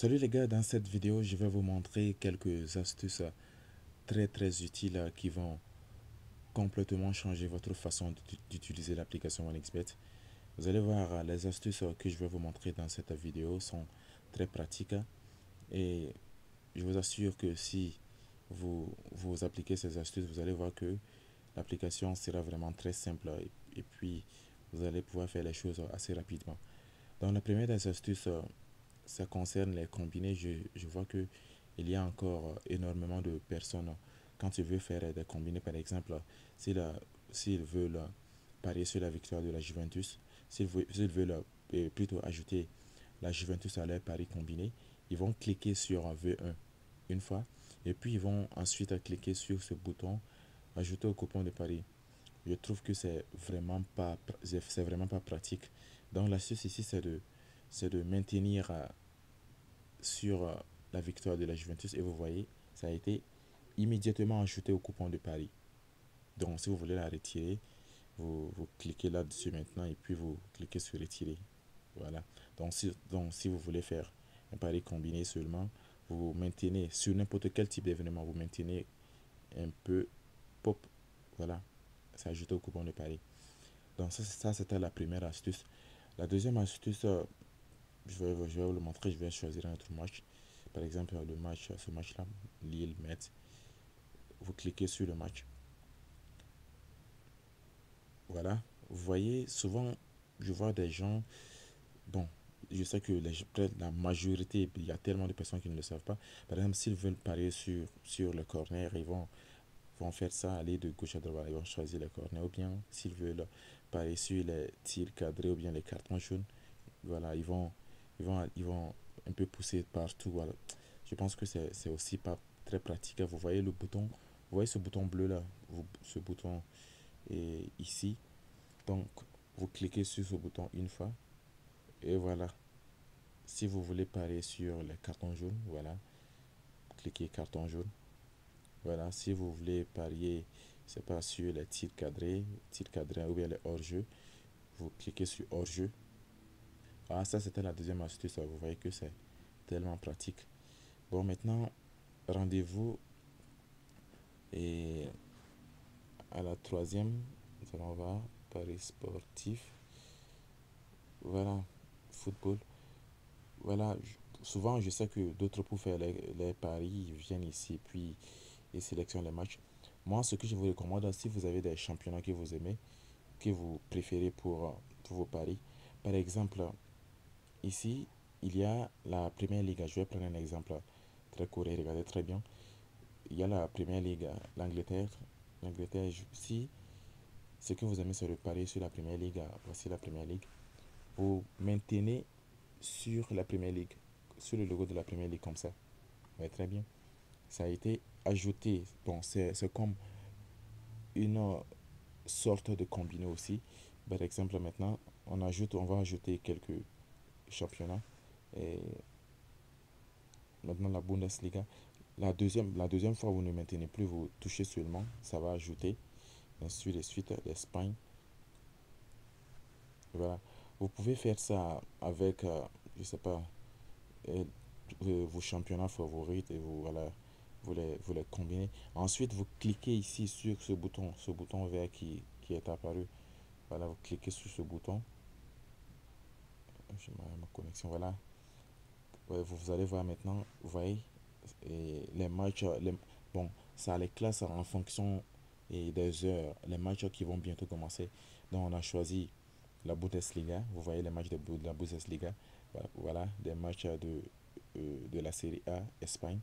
Salut les gars, dans cette vidéo, je vais vous montrer quelques astuces très utiles qui vont complètement changer votre façon d'utiliser l'application OneXBet. Vous allez voir, les astuces que je vais vous montrer dans cette vidéo sont très pratiques et je vous assure que si vous appliquez ces astuces, vous allez voir que l'application sera vraiment très simple et puis vous allez pouvoir faire les choses assez rapidement. Dans la première des astuces, ça concerne les combinés. Je vois que il y a encore énormément de personnes quand tu veux faire des combinés, par exemple, s'ils veulent parier sur la victoire de la Juventus, s'ils veulent plutôt ajouter la Juventus à leur pari combiné, ils vont cliquer sur V1 une fois et puis ils vont ensuite cliquer sur ce bouton ajouter au coupon de pari. Je trouve que c'est vraiment pas pratique. Donc l'astuce ici c'est de maintenir sur la victoire de la Juventus et vous voyez, ça a été immédiatement ajouté au coupon de Paris. Donc si vous voulez la retirer, vous cliquez là-dessus maintenant et puis vous cliquez sur retirer. Voilà. Donc si vous voulez faire un pari combiné seulement, vous maintenez sur n'importe quel type d'événement, vous maintenez un peu pop. Voilà. C'est ajouté au coupon de Paris. Donc ça c'était la première astuce. La deuxième astuce, je vais vous le montrer, je vais choisir un autre match. Par exemple, ce match-là, Lille-Metz. Vous cliquez sur le match. Voilà. Vous voyez, souvent, je vois des gens. Bon, je sais que peut-être la majorité, il y a tellement de personnes qui ne le savent pas. Par exemple, s'ils veulent parier sur le corner, vont faire ça, aller de gauche à droite. Ils vont choisir le corner. Ou bien, s'ils veulent parier sur les tirs cadrés ou bien les cartons jaunes, voilà, ils vont un peu pousser partout. Voilà. Je pense que c'est aussi pas très pratique. Vous voyez le bouton, vous voyez ce bouton bleu là, ce bouton est ici. Donc, vous cliquez sur ce bouton une fois et voilà. Si vous voulez parier sur les cartons jaunes, voilà, cliquez carton jaune. Voilà, si vous voulez parier, c'est pas sur les titres cadrés ou bien les hors-jeu, vous cliquez sur hors-jeu. Ah, ça c'était la deuxième astuce. Vous voyez que c'est tellement pratique. Bon, maintenant, rendez-vous et à la troisième, nous allons voir Paris sportif. Voilà, football. Voilà, souvent je sais que d'autres pour faire les paris ils viennent ici puis ils sélectionnent les matchs. Moi, ce que je vous recommande, si vous avez des championnats que vous aimez, que vous préférez pour vos paris, par exemple, ici, il y a la Première Ligue. Je vais prendre un exemple très court et regardez très bien. Il y a la Première Ligue, l'Angleterre. L'Angleterre, si ce que vous aimez, c'est le pari sur la Première Ligue, voici la Première Ligue. Vous maintenez sur la Première Ligue, sur le logo de la Première Ligue comme ça. Ouais, très bien. Ça a été ajouté. Bon, c'est comme une sorte de combiné aussi. Par exemple, maintenant, on va ajouter quelques championnats. Et maintenant, la Bundesliga. La deuxième fois, vous ne maintenez plus, vous touchez seulement. Ça va ajouter. Ainsi de suite, l'Espagne. Voilà. Vous pouvez faire ça avec, je sais pas, euh, vos championnats favoris et voilà, vous les combinez. Ensuite, vous cliquez ici sur ce bouton vert qui est apparu. Voilà, vous cliquez sur ce bouton. J'ai ma connexion, voilà. Ouais, vous allez voir maintenant, vous voyez, et les matchs, bon, ça les classe en fonction des heures, les matchs qui vont bientôt commencer. Donc, on a choisi la Bundesliga. Vous voyez les matchs de la Bundesliga. Voilà, des matchs de la Série A, Espagne.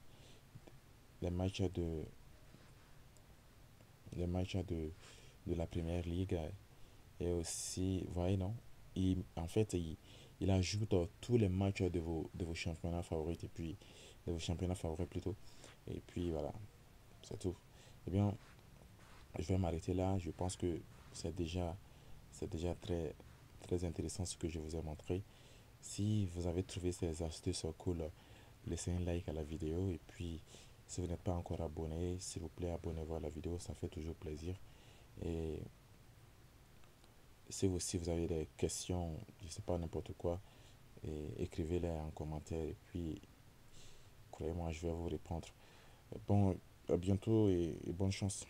Les matchs de, les matchs de la Première Ligue. Et aussi, vous voyez, non? En fait, il ajoute tous les matchs de vos championnats favoris. Et puis, de vos championnats favoris plutôt. Et puis, voilà, c'est tout. Eh bien, je vais m'arrêter là. Je pense que c'est déjà très intéressant ce que je vous ai montré. Si vous avez trouvé ces astuces cool, laissez un like à la vidéo. Et puis, si vous n'êtes pas encore abonné, s'il vous plaît, abonnez-vous à la vidéo. Ça fait toujours plaisir. Et si vous avez des questions, je sais pas, n'importe quoi, écrivez-les en commentaire. Et puis, croyez-moi, je vais vous répondre. Bon, à bientôt et bonne chance.